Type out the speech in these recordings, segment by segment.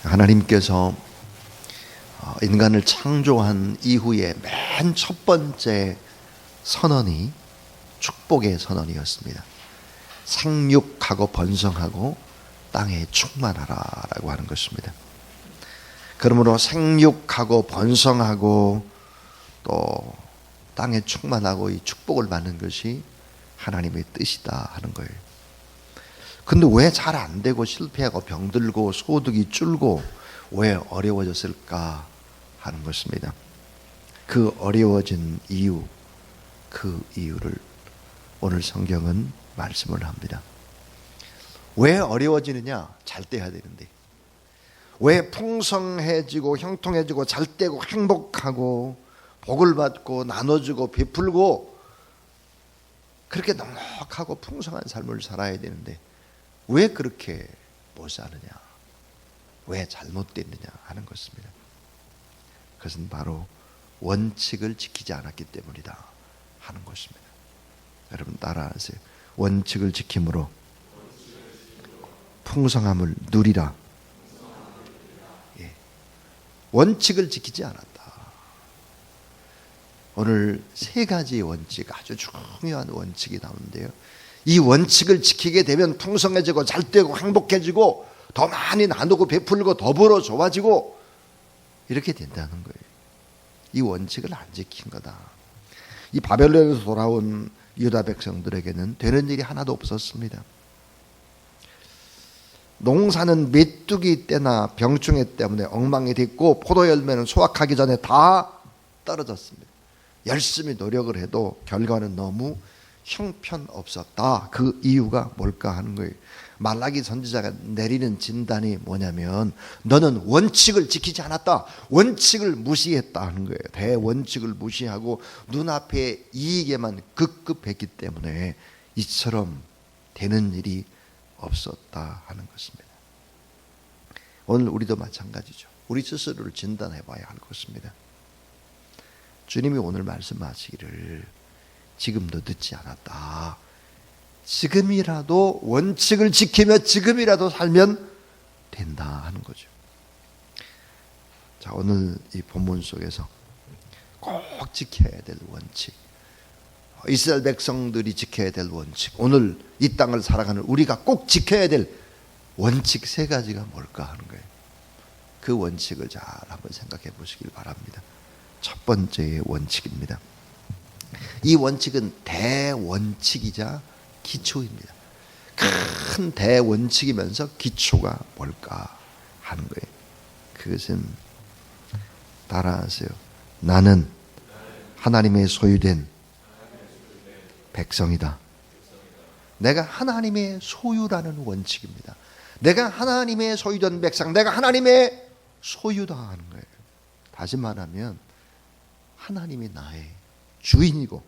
하나님께서 인간을 창조한 이후에 맨 첫 번째 선언이 축복의 선언이었습니다. 생육하고 번성하고 땅에 충만하라라고 하는 것입니다. 그러므로 생육하고 번성하고 또 땅에 충만하고 이 축복을 받는 것이 하나님의 뜻이다 하는 거예요. 근데 왜 잘 안 되고 실패하고 병들고 소득이 줄고 왜 어려워졌을까 하는 것입니다. 그 어려워진 이유, 그 이유를 오늘 성경은 말씀을 합니다. 왜 어려워지느냐? 잘 돼야 되는데. 왜 풍성해지고 형통해지고 잘 되고 행복하고 복을 받고 나눠주고 베풀고 그렇게 넉넉하고 풍성한 삶을 살아야 되는데 왜 그렇게 못 사느냐? 왜 잘못됐느냐 하는 것입니다. 그것은 바로 원칙을 지키지 않았기 때문이다 하는 것입니다. 여러분 따라하세요. 원칙을 지킴으로 풍성함을 누리라. 예. 원칙을 지키지 않았다. 오늘 세 가지 원칙, 아주 중요한 원칙이 나오는데요. 이 원칙을 지키게 되면 풍성해지고 잘되고 행복해지고 더 많이 나누고 베풀고 더불어 좋아지고 이렇게 된다는 거예요. 이 원칙을 안 지킨 거다. 이 바벨론에서 돌아온 유다 백성들에게는 되는 일이 하나도 없었습니다. 농사는 메뚜기 때나 병충해 때문에 엉망이 됐고 포도 열매는 수확하기 전에 다 떨어졌습니다. 열심히 노력을 해도 결과는 너무 형편없었다. 그 이유가 뭘까 하는 거예요. 말라기 선지자가 내리는 진단이 뭐냐면 너는 원칙을 지키지 않았다. 원칙을 무시했다 하는 거예요. 대원칙을 무시하고 눈앞의 이익에만 급급했기 때문에 이처럼 되는 일이 없었다 하는 것입니다. 오늘 우리도 마찬가지죠. 우리 스스로를 진단해 봐야 할 것입니다. 주님이 오늘 말씀하시기를 지금도 늦지 않았다. 지금이라도 원칙을 지키며 지금이라도 살면 된다 하는 거죠. 자, 오늘 이 본문 속에서 꼭 지켜야 될 원칙, 이스라엘 백성들이 지켜야 될 원칙, 오늘 이 땅을 살아가는 우리가 꼭 지켜야 될 원칙 세 가지가 뭘까 하는 거예요. 그 원칙을 잘 한번 생각해 보시길 바랍니다. 첫 번째 원칙입니다. 이 원칙은 대원칙이자 기초입니다. 큰 대원칙이면서 기초가 뭘까 하는 거예요. 그것은 따라하세요. 나는 하나님의 소유된 백성이다. 내가 하나님의 소유라는 원칙입니다. 내가 하나님의 소유된 백성, 내가 하나님의 소유다 하는 거예요. 다시 말하면 하나님이 나의 주인이고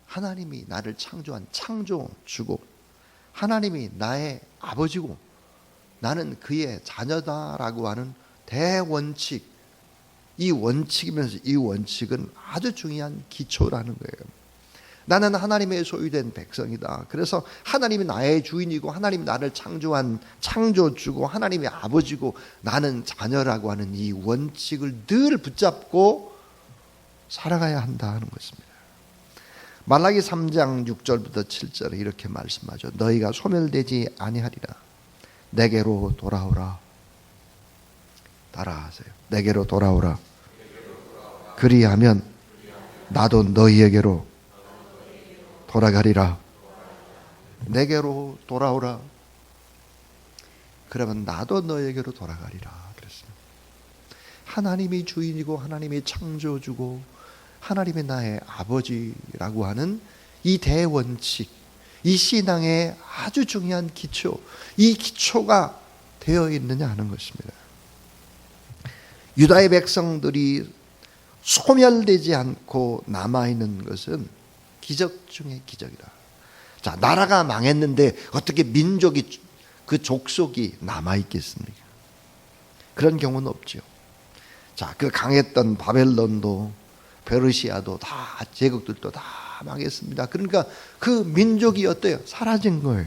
하나님이 나를 창조한 창조주고 하나님이 나의 아버지고 나는 그의 자녀다라고 하는 대원칙, 이 원칙이면서 이 원칙은 아주 중요한 기초라는 거예요. 나는 하나님의 소유된 백성이다. 그래서 하나님이 나의 주인이고 하나님이 나를 창조한 창조주고 하나님의 아버지고 나는 자녀라고 하는 이 원칙을 늘 붙잡고 살아가야 한다 하는 것입니다. 말라기 3장 6절부터 7절에 이렇게 말씀하죠. 너희가 소멸되지 아니하리라. 내게로 돌아오라. 따라하세요. 내게로 돌아오라. 그리하면 나도 너희에게로 돌아가리라. 내게로 돌아오라. 그러면 나도 너에게로 돌아가리라 그랬습니다. 하나님이 주인이고 하나님이 창조주고 하나님의 나의 아버지라고 하는 이 대원칙, 이 신앙의 아주 중요한 기초, 이 기초가 되어 있느냐 하는 것입니다. 유다의 백성들이 소멸되지 않고 남아있는 것은 기적 중의 기적이다. 자, 나라가 망했는데 어떻게 민족이, 그 족속이 남아있겠습니까? 그런 경우는 없죠. 자, 그 강했던 바벨론도 페르시아도 다, 제국들도 다 망했습니다. 그러니까 그 민족이 어때요? 사라진 거예요.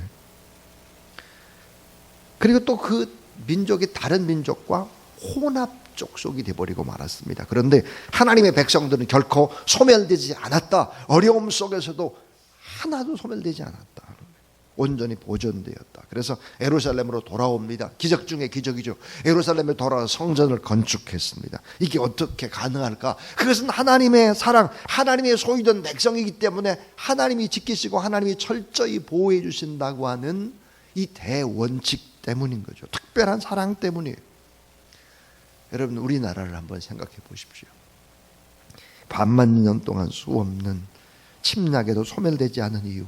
그리고 또 그 민족이 다른 민족과 혼합 족속이 되어버리고 말았습니다. 그런데 하나님의 백성들은 결코 소멸되지 않았다. 어려움 속에서도 하나도 소멸되지 않았다. 온전히 보존되었다. 그래서 예루살렘으로 돌아옵니다. 기적 중에 기적이죠. 예루살렘에 돌아와 성전을 건축했습니다. 이게 어떻게 가능할까? 그것은 하나님의 사랑, 하나님의 소유된 백성이기 때문에 하나님이 지키시고 하나님이 철저히 보호해 주신다고 하는 이 대원칙 때문인 거죠. 특별한 사랑 때문이에요. 여러분, 우리나라를 한번 생각해 보십시오. 반만 년 동안 수없는 침략에도 소멸되지 않은 이유,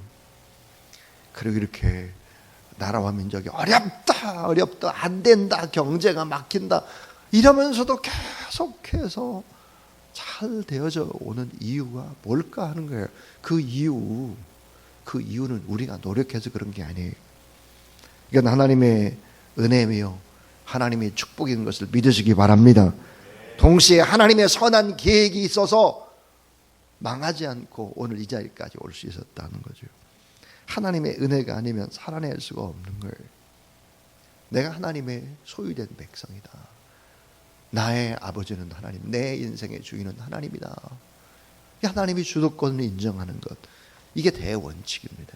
그리고 이렇게 나라와 민족이 어렵다 안 된다, 경제가 막힌다 이러면서도 계속해서 잘 되어져 오는 이유가 뭘까 하는 거예요. 그 이유는 우리가 노력해서 그런 게 아니에요. 이건 하나님의 은혜며 하나님의 축복인 것을 믿으시기 바랍니다. 동시에 하나님의 선한 계획이 있어서 망하지 않고 오늘 이 자리까지 올 수 있었다는 거죠. 하나님의 은혜가 아니면 살아낼 수가 없는 거예요. 내가 하나님의 소유된 백성이다. 나의 아버지는 하나님, 내 인생의 주인은 하나님이다. 하나님이 주도권을 인정하는 것, 이게 대원칙입니다.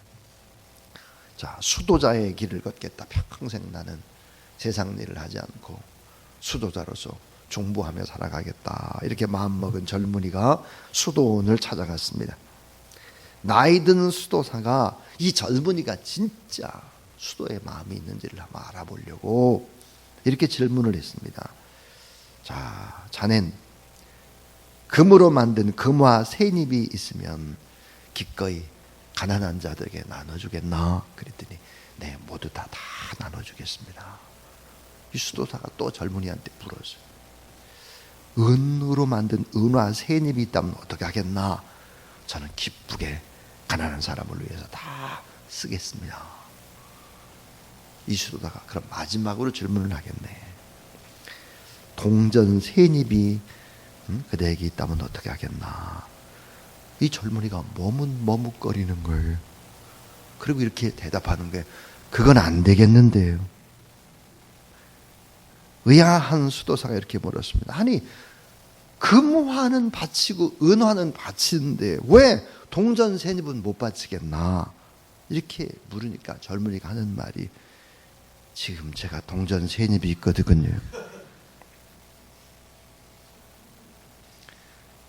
자, 수도자의 길을 걷겠다. 평생 나는 세상 일을 하지 않고 수도자로서 중보하며 살아가겠다. 이렇게 마음먹은 젊은이가 수도원을 찾아갔습니다. 나이 드는 수도사가 이 젊은이가 진짜 수도에 마음이 있는지를 한번 알아보려고 이렇게 질문을 했습니다. 자, 자넨 금으로 만든 금화 세잎이 있으면 기꺼이 가난한 자들에게 나눠주겠나? 그랬더니 네, 모두 다 나눠주겠습니다. 이 수도사가 또 젊은이한테 물었어요. 은으로 만든 은화 세잎이 있다면 어떻게 하겠나? 저는 기쁘게 가난한 사람을 위해서 다 쓰겠습니다. 이 수도사가 그럼 마지막으로 질문을 하겠네. 동전 세잎이 그대에게 있다면 어떻게 하겠나? 이 젊은이가 머뭇거리는 거예요. 그리고 이렇게 대답하는 게, 그건 안 되겠는데요. 의아한 수도사가 이렇게 물었습니다. 아니, 금화는 바치고 은화는 바치는데 왜 동전 세잎은 못 바치겠나? 이렇게 물으니까 젊은이가 하는 말이, 지금 제가 동전 세잎이 있거든요.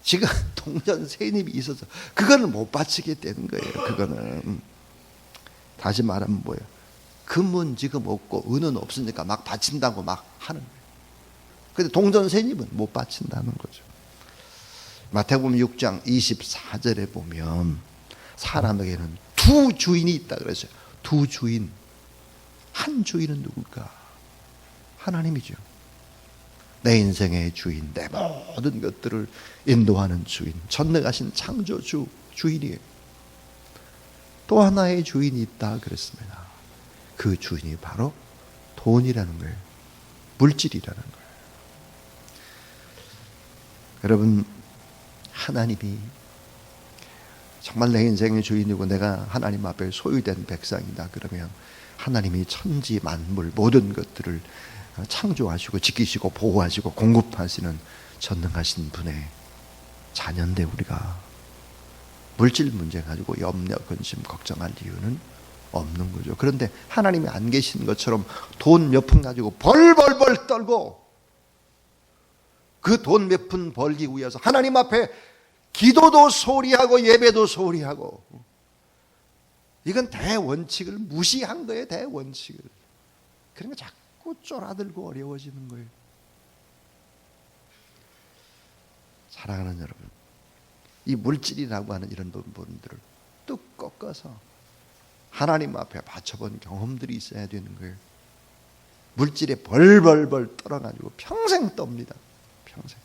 지금 동전 세잎이 있어서 그거는 못 바치게 되는 거예요. 그거는 다시 말하면 뭐예요? 금은 지금 없고 은은 없으니까 막 바친다고 막 하는 거예요. 근데 동전 세잎은 못 바친다는 거죠. 마태복음 6장 24절에 보면 사람에게는 두 주인이 있다 그랬어요. 두 주인. 한 주인은 누굴까? 하나님이죠. 내 인생의 주인, 내 모든 것들을 인도하는 주인, 전능하신 창조주, 주인이에요. 또 하나의 주인이 있다 그랬습니다. 그 주인이 바로 돈이라는 거예요. 물질이라는 거예요. 여러분, 하나님이 정말 내 인생의 주인이고 내가 하나님 앞에 소유된 백성이다 그러면 하나님이 천지 만물 모든 것들을 창조하시고 지키시고 보호하시고 공급하시는 전능하신 분의 자녀인데 우리가 물질 문제 가지고 염려, 근심, 걱정할 이유는 없는 거죠. 그런데 하나님이 안 계신 것처럼 돈 몇 푼 가지고 벌벌벌 떨고 그 돈 몇 푼 벌기 위해서 하나님 앞에 기도도 소홀히 하고 예배도 소홀히 하고, 이건 대원칙을 무시한 거예요. 대원칙을. 그러니까 자꾸 쫄아들고 어려워지는 거예요. 사랑하는 여러분, 이 물질이라고 하는 이런 부분들을 뚝 꺾어서 하나님 앞에 바쳐본 경험들이 있어야 되는 거예요. 물질에 벌벌벌 떨어가지고 평생 떱니다. 평생.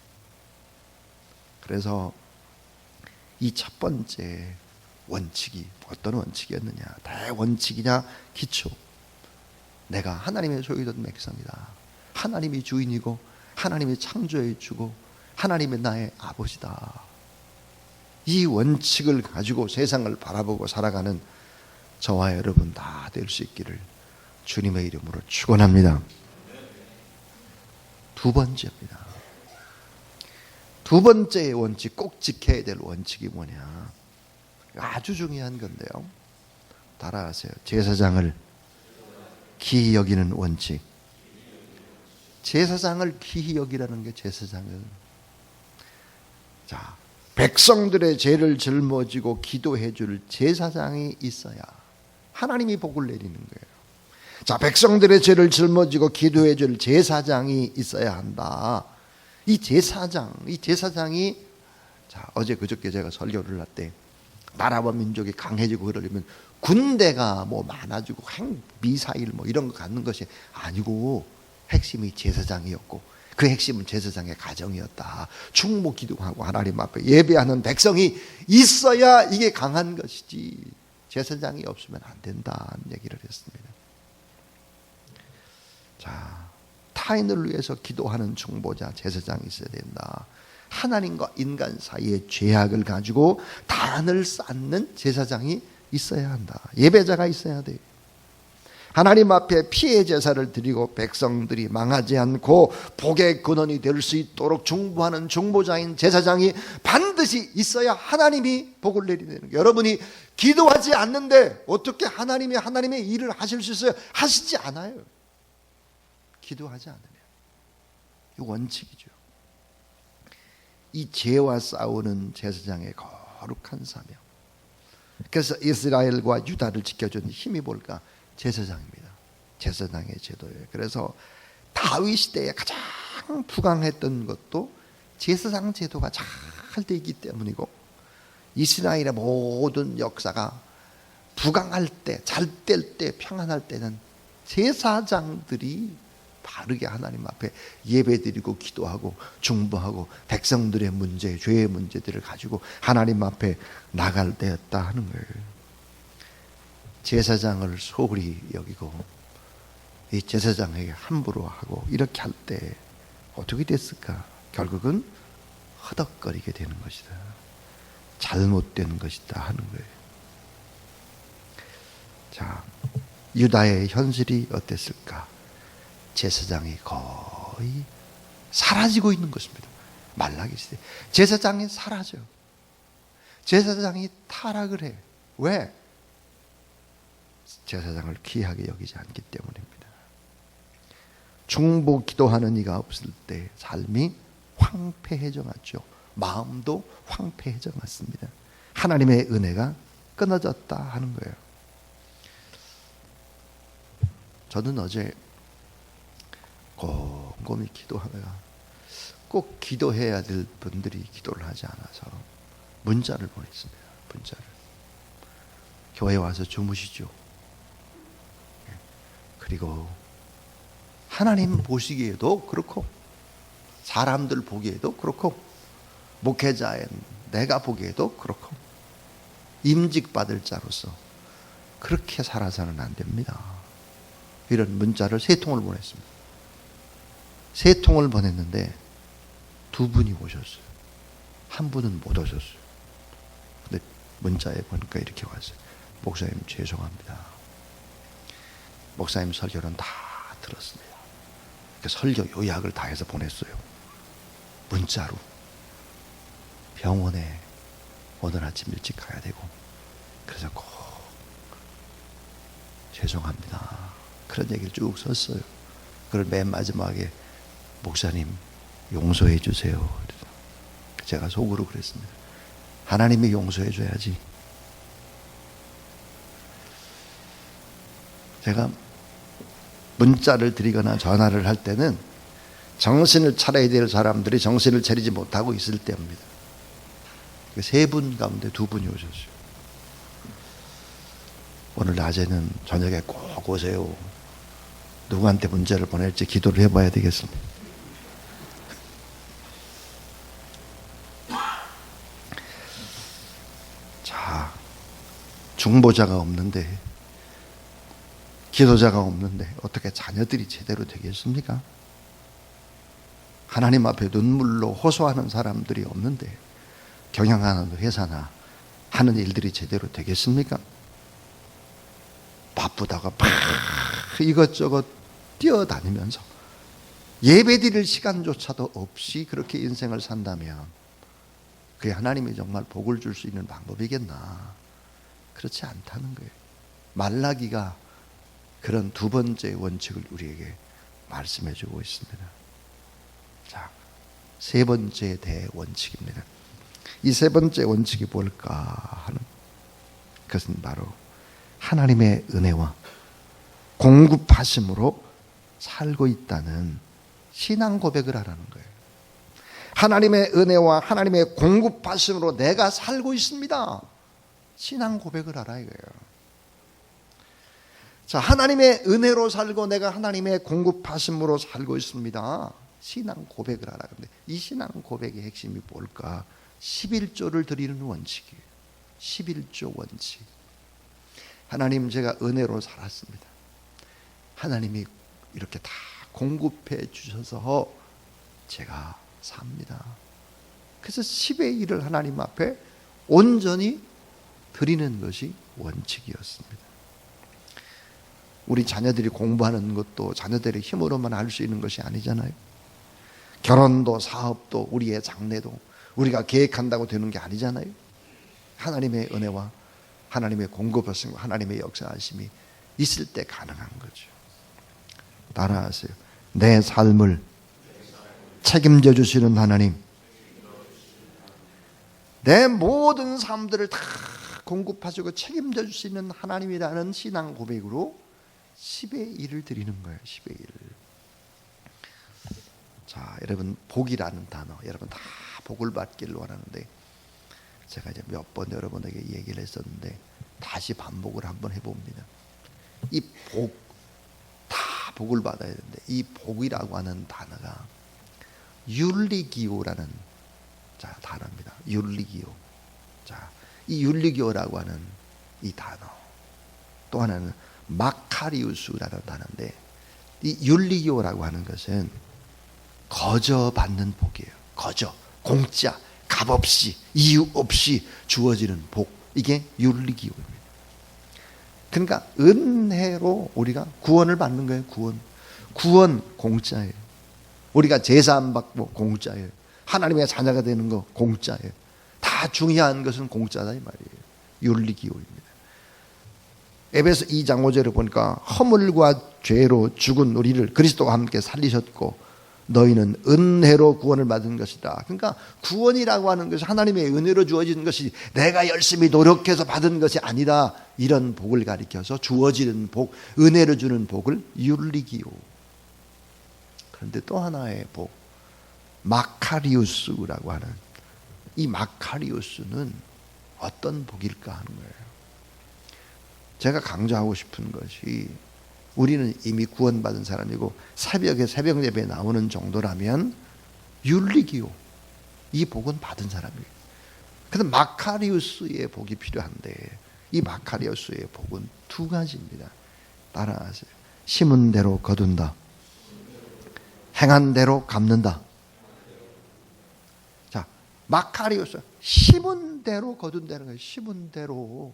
그래서 이 첫 번째 원칙이 어떤 원칙이었느냐? 대원칙이냐? 기초. 내가 하나님의 소유된 백성이다. 하나님이 주인이고 하나님이 창조해 주고 하나님이 나의 아버지다. 이 원칙을 가지고 세상을 바라보고 살아가는 저와 여러분 다 될 수 있기를 주님의 이름으로 축원합니다. 두 번째입니다. 두 번째의 원칙, 꼭 지켜야 될 원칙이 뭐냐? 아주 중요한 건데요. 따라하세요. 제사장을 귀히 여기는 원칙. 제사장을 귀히 여기라는 게 제사장을. 자, 백성들의 죄를 짊어지고 기도해 줄 제사장이 있어야 하나님이 복을 내리는 거예요. 자, 백성들의 죄를 짊어지고 기도해 줄 제사장이 있어야 한다. 이 제사장이 자, 어제 그저께 제가 설교를 할 때 나라와 민족이 강해지고 그러려면 군대가 뭐 많아지고 미사일 뭐 이런 거 갖는 것이 아니고 핵심이 제사장이었고 그 핵심은 제사장의 가정이었다. 충무 기도하고 하나님 앞에 예배하는 백성이 있어야 이게 강한 것이지 제사장이 없으면 안 된다는 얘기를 했습니다. 자, 타인을 위해서 기도하는 중보자 제사장이 있어야 된다. 하나님과 인간 사이의 죄악을 가지고 단을 쌓는 제사장이 있어야 한다. 예배자가 있어야 돼. 하나님 앞에 피해 제사를 드리고 백성들이 망하지 않고 복의 근원이 될 수 있도록 중보하는 중보자인 제사장이 반드시 있어야 하나님이 복을 내리는 거예요. 여러분이 기도하지 않는데 어떻게 하나님의 일을 하실 수 있어요? 하시지 않아요. 기도하지 않으면. 이 원칙이죠. 이 죄와 싸우는 제사장의 거룩한 사명. 그래서 이스라엘과 유다를 지켜준 힘이 뭘까? 제사장입니다. 제사장의 제도예요. 그래서 다윗 시대에 가장 부강했던 것도 제사장 제도가 잘 돼 있기 때문이고 이스라엘의 모든 역사가 부강할 때, 잘 될 때, 평안할 때는 제사장들이 바르게 하나님 앞에 예배드리고 기도하고 중보하고 백성들의 문제, 죄의 문제들을 가지고 하나님 앞에 나갈 때였다 하는 거예요. 제사장을 소홀히 여기고 이 제사장에게 함부로 하고 이렇게 할 때 어떻게 됐을까? 결국은 허덕거리게 되는 것이다. 잘못된 것이다 하는 거예요. 자, 유다의 현실이 어땠을까? 제사장이 거의 사라지고 있는 것입니다. 말라기 시대 제사장이 사라져요. 제사장이 타락을 해. 왜? 제사장을 귀하게 여기지 않기 때문입니다. 중보 기도하는 이가 없을 때 삶이 황폐해져 갔죠. 마음도 황폐해져 갔습니다. 하나님의 은혜가 끊어졌다 하는 거예요. 저는 어제 곰곰이 기도하다가 꼭 기도해야 될 분들이 기도를 하지 않아서 문자를 보냈습니다. 문자를. 교회 와서 주무시죠. 그리고 하나님 보시기에도 그렇고 사람들 보기에도 그렇고 목회자인 내가 보기에도 그렇고 임직받을 자로서 그렇게 살아서는 안 됩니다. 이런 문자를 3통을 보냈습니다. 3통을 보냈는데 2분이 오셨어요. 한 분은 못 오셨어요. 근데 문자에 보니까 이렇게 왔어요. 목사님 죄송합니다. 목사님 설교는 다 들었습니다. 그 설교 요약을 다 해서 보냈어요. 문자로. 병원에 오늘 아침 일찍 가야 되고 그래서 꼭 죄송합니다. 그런 얘기를 쭉 썼어요. 그걸 맨 마지막에 목사님 용서해 주세요. 제가 속으로 그랬습니다. 하나님이 용서해 줘야지. 제가 문자를 드리거나 전화를 할 때는 정신을 차려야 될 사람들이 정신을 차리지 못하고 있을 때입니다. 3분 가운데 2분이 오셨어요. 오늘 낮에는 저녁에 꼭 오세요. 누구한테 문자를 보낼지 기도를 해봐야 되겠습니다. 자, 중보자가 없는데 기도자가 없는데 어떻게 자녀들이 제대로 되겠습니까? 하나님 앞에 눈물로 호소하는 사람들이 없는데 경영하는 회사나 하는 일들이 제대로 되겠습니까? 바쁘다가 막 이것저것 뛰어다니면서 예배드릴 시간조차도 없이 그렇게 인생을 산다면 그게 하나님이 정말 복을 줄 수 있는 방법이겠나? 그렇지 않다는 거예요. 말라기가 그런 두 번째 원칙을 우리에게 말씀해 주고 있습니다. 자, 세 번째 대원칙입니다. 이 세 번째 원칙이 뭘까 하는 것은 바로 하나님의 은혜와 공급하심으로 살고 있다는 신앙 고백을 하라는 거예요. 하나님의 은혜와 하나님의 공급하심으로 내가 살고 있습니다. 신앙 고백을 하라 이거예요. 자, 하나님의 은혜로 살고 내가 하나님의 공급하심으로 살고 있습니다. 신앙 고백을 하라. 근데 이 신앙 고백의 핵심이 뭘까? 11조를 드리는 원칙이에요. 11조 원칙. 하나님, 제가 은혜로 살았습니다. 하나님이 이렇게 다 공급해 주셔서 제가 삽니다. 그래서 10의 1을 하나님 앞에 온전히 드리는 것이 원칙이었습니다. 우리 자녀들이 공부하는 것도 자녀들의 힘으로만 할 수 있는 것이 아니잖아요. 결혼도 사업도 우리의 장래도 우리가 계획한다고 되는 게 아니잖아요. 하나님의 은혜와 하나님의 공급하심과 하나님의 역사하심이 있을 때 가능한 거죠. 따라하세요. 내 삶을 책임져 주시는 하나님, 내 모든 삶들을 다 공급하시고 책임져 주시는 하나님이라는 신앙 고백으로 10의 1을 드리는 거예요. 10의 1을. 자, 여러분, 복이라는 단어, 여러분 다 복을 받기를 원하는데 제가 이제 몇 번 여러분에게 얘기를 했었는데 다시 반복을 한번 해봅니다. 이 복, 다 복을 받아야 되는데 이 복이라고 하는 단어가 율리기오라는 단어입니다. 율리기오. 자, 이 율리기오라고 하는 이 단어. 또 하나는 마카리우스라는 단어인데 이 율리기오라고 하는 것은 거저 받는 복이에요. 거저, 공짜, 값없이, 이유 없이 주어지는 복. 이게 율리기오입니다. 그러니까 은혜로 우리가 구원을 받는 거예요. 구원 공짜예요. 우리가 제사 안 받고 공짜예요. 하나님의 자녀가 되는 거 공짜예요. 다 중요한 것은 공짜다 이 말이에요. 율리기오입니다. 에베소 2장 5절에 보니까 허물과 죄로 죽은 우리를 그리스도와 함께 살리셨고 너희는 은혜로 구원을 받은 것이다. 그러니까 구원이라고 하는 것이 하나님의 은혜로 주어지는 것이 내가 열심히 노력해서 받은 것이 아니라 이런 복을 가리켜서 주어지는 복, 은혜로 주는 복을 율리기오. 그런데 또 하나의 복, 마카리우스라고 하는 이 마카리우스는 어떤 복일까 하는 거예요. 제가 강조하고 싶은 것이 우리는 이미 구원받은 사람이고 새벽에 새벽 예배에 나오는 정도라면 율리기오, 이 복은 받은 사람이에요. 그런데 마카리우스의 복이 필요한데 이 마카리우스의 복은 두 가지입니다. 따라하세요. 심은 대로 거둔다. 행한 대로 갚는다. 자, 마카리우스, 심은 대로 거둔다는 거예요. 심은 대로.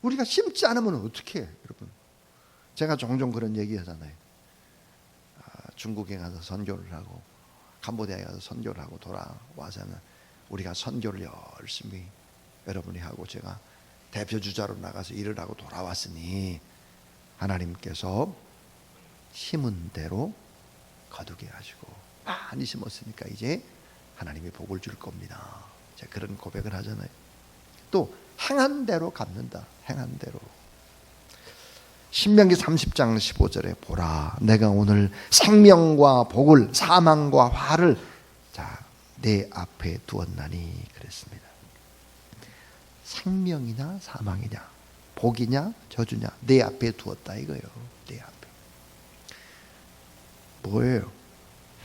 우리가 심지 않으면 어떻게 해요, 여러분? 제가 종종 그런 얘기 하잖아요. 중국에 가서 선교를 하고 캄보디아에 가서 선교를 하고 돌아와서는 우리가 선교를 열심히 여러분이 하고 제가 대표 주자로 나가서 일을 하고 돌아왔으니 하나님께서 심은 대로 거두게 하시고 많이 심었으니까 이제 하나님이 복을 줄 겁니다. 제가 그런 고백을 하잖아요. 또 행한 대로 갚는다. 행한 대로. 신명기 30장 15절에 보라, 내가 오늘 생명과 복을 사망과 화를 내 앞에 두었나니 그랬습니다. 생명이냐 사망이냐, 복이냐 저주냐 내 앞에 두었다 이거예요. 내 앞에. 뭐예요?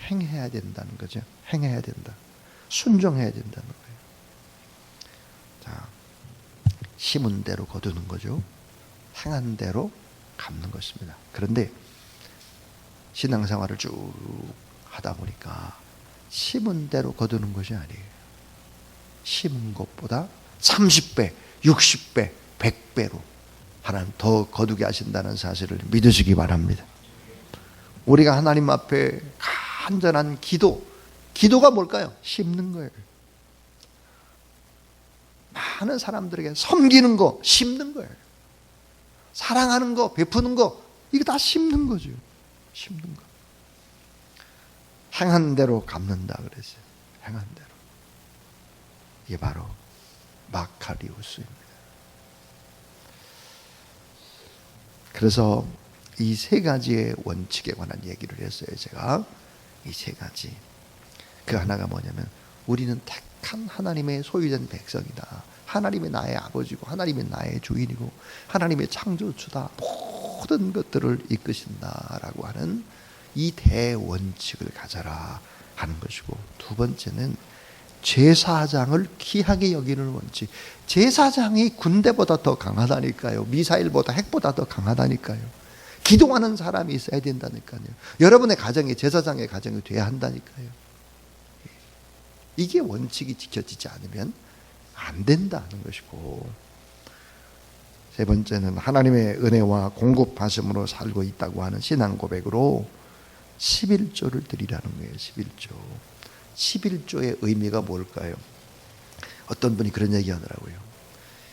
행해야 된다는 거죠. 행해야 된다. 순종해야 된다는 거예요. 자, 심은 대로 거두는 거죠. 행한 대로 갚는 것입니다. 그런데 신앙생활을 쭉 하다 보니까 심은 대로 거두는 것이 아니에요. 심은 것보다 30배, 60배, 100배로 하나님 더 거두게 하신다는 사실을 믿으시기 바랍니다. 우리가 하나님 앞에 완전한 기도가 뭘까요? 심는 거예요. 많은 사람들에게 섬기는 거, 심는 거예요. 사랑하는 거, 베푸는 거, 이거 다 심는 거죠. 심는 거. 행한 대로 갚는다 그랬어요. 행한 대로. 이게 바로 마카리우스입니다. 그래서 이 세 가지의 원칙에 관한 얘기를 했어요. 제가 이 세 가지. 그 하나가 뭐냐면 우리는 택한 하나님의 소유된 백성이다. 하나님이 나의 아버지고 하나님이 나의 주인이고 하나님의 창조주다. 모든 것들을 이끄신다라고 하는 이 대원칙을 가져라 하는 것이고, 두 번째는 제사장을 귀하게 여기는 원칙. 제사장이 군대보다 더 강하다니까요. 미사일보다 핵보다 더 강하다니까요. 기도하는 사람이 있어야 된다니까요. 여러분의 가정이 제사장의 가정이 돼야 한다니까요. 이게 원칙이 지켜지지 않으면 안 된다는 것이고, 세 번째는 하나님의 은혜와 공급하심으로 살고 있다고 하는 신앙 고백으로 11조를 드리라는 거예요. 11조. 11조의 의미가 뭘까요? 어떤 분이 그런 얘기 하더라고요.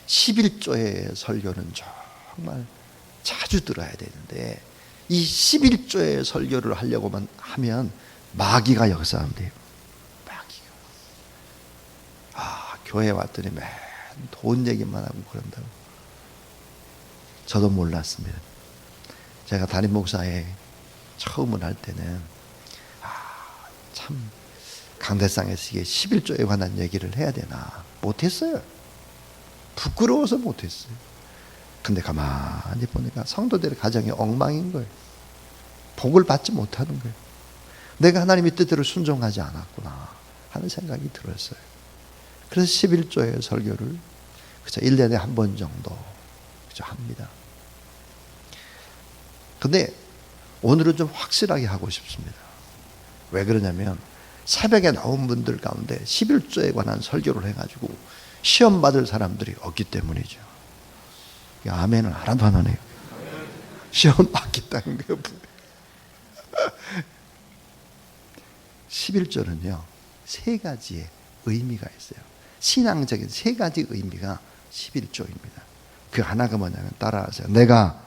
11조의 설교는 정말 자주 들어야 되는데 이 11조의 설교를 하려고만 하면 마귀가 역사하면 돼요. 마귀가. 교회 왔더니 맨 돈 얘기만 하고 그런다고. 저도 몰랐습니다. 제가 담임 목사에 처음을 할 때는 참 강대상에서 이게 11조에 관한 얘기를 해야 되나 못했어요. 부끄러워서 못했어요. 근데 가만히 보니까 성도들의 가정이 엉망인 거예요. 복을 받지 못하는 거예요. 내가 하나님의 뜻대로 순종하지 않았구나 하는 생각이 들었어요. 그래서 11조의 설교를 그저 1년에 한 번 정도 그저 합니다. 근데 오늘은 좀 확실하게 하고 싶습니다. 왜 그러냐면 새벽에 나온 분들 가운데 11조에 관한 설교를 해가지고 시험 받을 사람들이 없기 때문이죠. 아멘은 하나도 안 하네요. 시험 받겠다는 거예요. 11조는요 세 가지의 의미가 있어요. 신앙적인 세 가지 의미가 11조입니다. 그 하나가 뭐냐면 따라하세요. 내가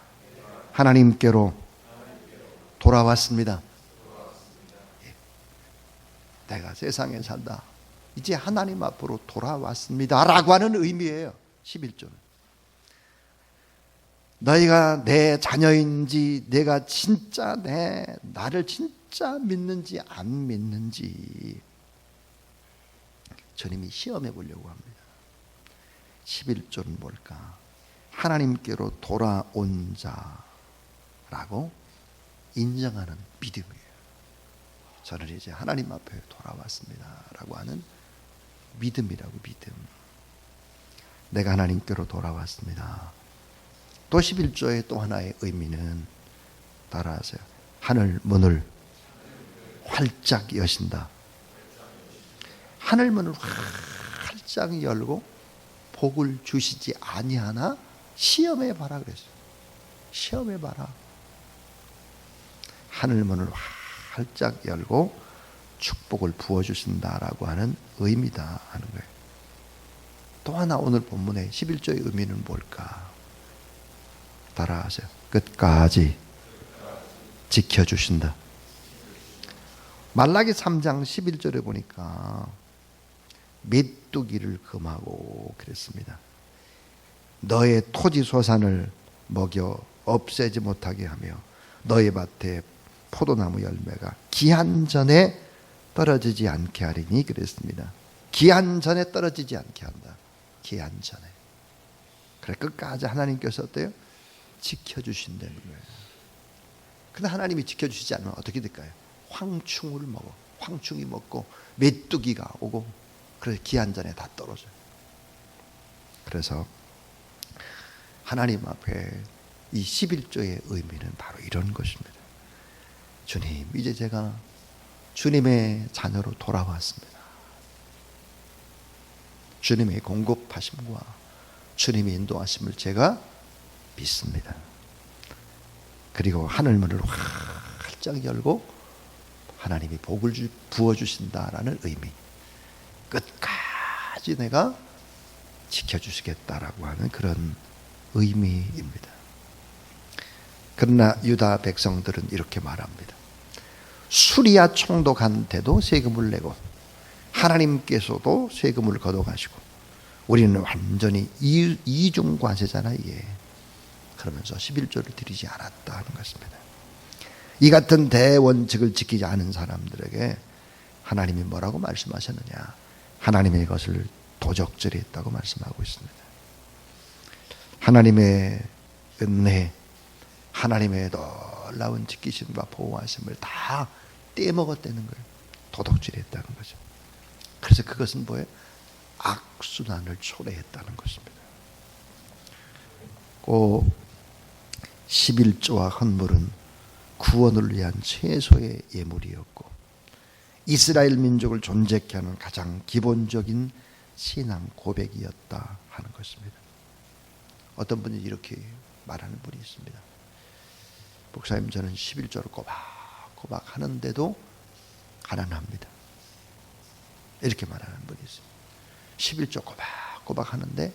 하나님께로 돌아왔습니다. 내가 세상에 살다 이제 하나님 앞으로 돌아왔습니다 라고 하는 의미예요. 11조는. 너희가 내 자녀인지 내가 진짜 나를 진짜 믿는지 안 믿는지 주님이 시험해 보려고 합니다. 11조는 뭘까? 하나님께로 돌아온 자라고 인정하는 믿음이에요. 저는 이제 하나님 앞에 돌아왔습니다 라고 하는 믿음이라고. 믿음. 내가 하나님께로 돌아왔습니다. 또 11조의 또 하나의 의미는 따라하세요. 하늘 문을 활짝 여신다. 하늘 문을 활짝 열고 복을 주시지 아니하나 시험해 봐라 그랬어요. 시험해 봐라. 하늘 문을 활짝 열고 축복을 부어주신다라고 하는 의미다 하는 거예요. 또 하나 오늘 본문의 11조의 의미는 뭘까? 따라하세요. 끝까지 지켜주신다. 말라기 3장 11절에 보니까 메뚜기를 금하고 그랬습니다. 너의 토지 소산을 먹여 없애지 못하게 하며 너의 밭에 포도나무 열매가 기한 전에 떨어지지 않게 하리니 그랬습니다. 기한 전에 떨어지지 않게 한다. 기한 전에. 그래 끝까지 하나님께서 어때요? 지켜주신다는 거예요. 근데 하나님이 지켜주시지 않으면 어떻게 될까요? 황충을 먹어. 황충이 먹고 메뚜기가 오고 그래서 기한 전에 다 떨어져요. 그래서 하나님 앞에 이 11조의 의미는 바로 이런 것입니다. 주님, 이제 제가 주님의 자녀로 돌아왔습니다. 주님의 공급하심과 주님의 인도하심을 제가 믿습니다. 그리고 하늘문을 활짝 열고 하나님이 복을 부어주신다라는 의미. 끝까지 내가 지켜주시겠다라고 하는 그런 의미입니다. 그러나 유다 백성들은 이렇게 말합니다. 수리아 총독한테도 세금을 내고 하나님께서도 세금을 걷어가시고 우리는 완전히 이중 관세잖아 이게. 그러면서 11조를 드리지 않았다 하는 것입니다. 이 같은 대원칙을 지키지 않은 사람들에게 하나님이 뭐라고 말씀하셨느냐? 하나님의 것을 도적질이 했다고 말씀하고 있습니다. 하나님의 은혜, 하나님의 놀라운 지키심과 보호하심을 다 떼먹었다는 거예요. 도둑질했다는 거죠. 그래서 그것은 뭐예요? 악순환을 초래했다는 것입니다. 그 11조와 헌물은 구원을 위한 최소의 예물이었고 이스라엘 민족을 존재케 하는 가장 기본적인 신앙 고백이었다 하는 것입니다. 어떤 분이 이렇게 말하는 분이 있습니다. 목사님, 저는 11조를 꼬박꼬박 하는데도 가난합니다. 이렇게 말하는 분이 있습니다. 11조 꼬박꼬박 하는데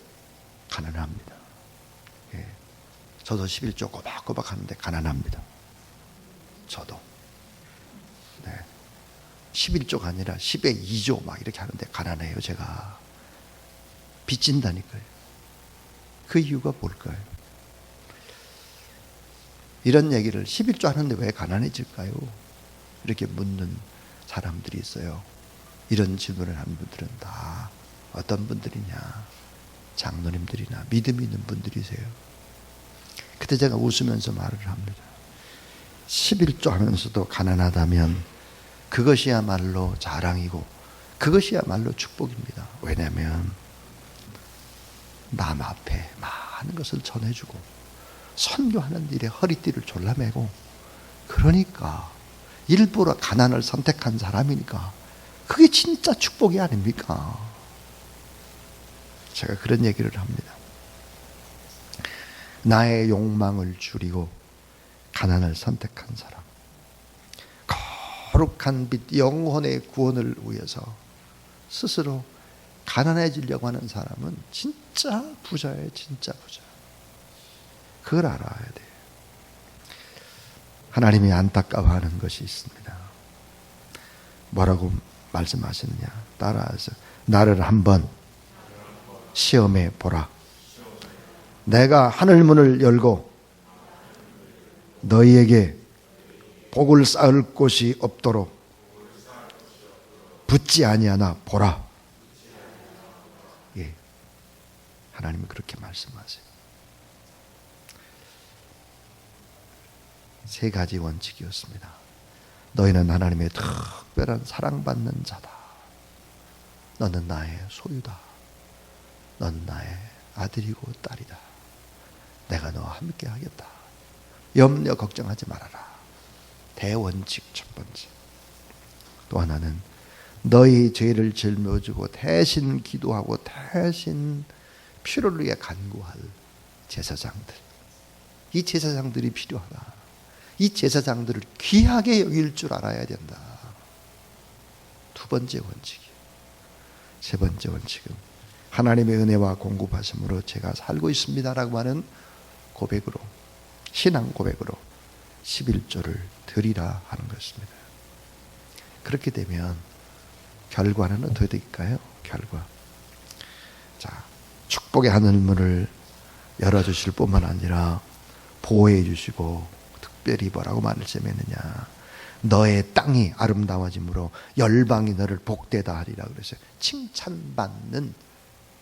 가난합니다. 예. 저도 11조 꼬박꼬박 하는데 가난합니다. 저도. 네. 11조가 아니라 10의 2조 막 이렇게 하는데 가난해요, 제가. 빚진다니까요. 그 이유가 뭘까요? 이런 얘기를 11조 하는데 왜 가난해질까요? 이렇게 묻는 사람들이 있어요. 이런 질문을 하는 분들은 다 어떤 분들이냐? 장로님들이나 믿음 있는 분들이세요. 그때 제가 웃으면서 말을 합니다. 11조 하면서도 가난하다면 그것이야말로 자랑이고 그것이야말로 축복입니다. 왜냐하면 남 앞에 많은 것을 전해주고 선교하는 일에 허리띠를 졸라매고 그러니까 일부러 가난을 선택한 사람이니까 그게 진짜 축복이 아닙니까? 제가 그런 얘기를 합니다. 나의 욕망을 줄이고 가난을 선택한 사람, 거룩한 빛 영혼의 구원을 위해서 스스로 가난해지려고 하는 사람은 진짜 부자예요. 진짜 부자. 그걸 알아야 돼요. 하나님이 안타까워하는 것이 있습니다. 뭐라고 말씀하시느냐? 따라서 나를 한번 시험해 보라. 내가 하늘문을 열고 너희에게 복을 쌓을 곳이 없도록 붙지 아니하나 보라. 예, 하나님은 그렇게 말씀하세요. 세 가지 원칙이었습니다. 너희는 하나님의 특별한 사랑받는 자다. 너는 나의 소유다. 넌 나의 아들이고 딸이다. 내가 너와 함께 하겠다. 염려 걱정하지 말아라. 대원칙 첫 번째. 또 하나는 너희 죄를 짊어지고 대신 기도하고 대신 필요를 위해 간구할 제사장들. 이 제사장들이 필요하다. 이 제사장들을 귀하게 여길 줄 알아야 된다. 두 번째 원칙이에요. 세 번째 원칙은 하나님의 은혜와 공급하심으로 제가 살고 있습니다라고 하는 고백으로, 신앙 고백으로 11조를 드리라 하는 것입니다. 그렇게 되면 결과는 어떻게 될까요? 결과. 자, 축복의 하늘문을 열어주실 뿐만 아니라 보호해 주시고 특별히 뭐라고 말씀했느냐? 너의 땅이 아름다워짐으로 열방이 너를 복되다 하리라 그랬어요. 칭찬받는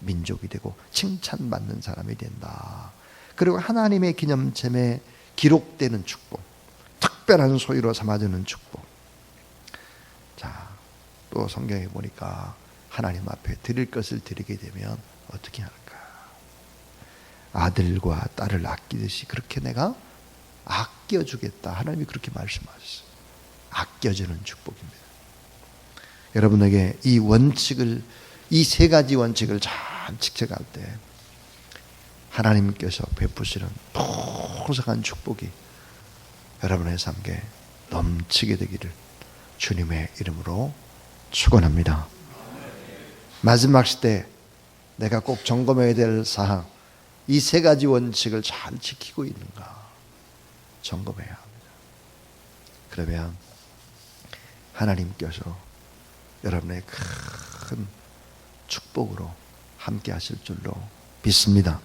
민족이 되고 칭찬받는 사람이 된다. 그리고 하나님의 기념점에 기록되는 축복, 특별한 소유로 삼아주는 축복. 자, 또 성경에 보니까 하나님 앞에 드릴 것을 드리게 되면 어떻게 할까? 아들과 딸을 아끼듯이 그렇게 내가 아껴주겠다. 하나님이 그렇게 말씀하셨어요. 아껴주는 축복입니다. 여러분에게 이 원칙을, 이 세 가지 원칙을 잘 지켜갈 때 하나님께서 베푸시는 풍성한 축복이 여러분의 삶에 넘치게 되기를 주님의 이름으로 축원합니다. 마지막 시대 내가 꼭 점검해야 될 사항, 이 세 가지 원칙을 잘 지키고 있는가 점검해야 합니다. 그러면 하나님께서 여러분의 큰 축복으로 함께 하실 줄로 믿습니다.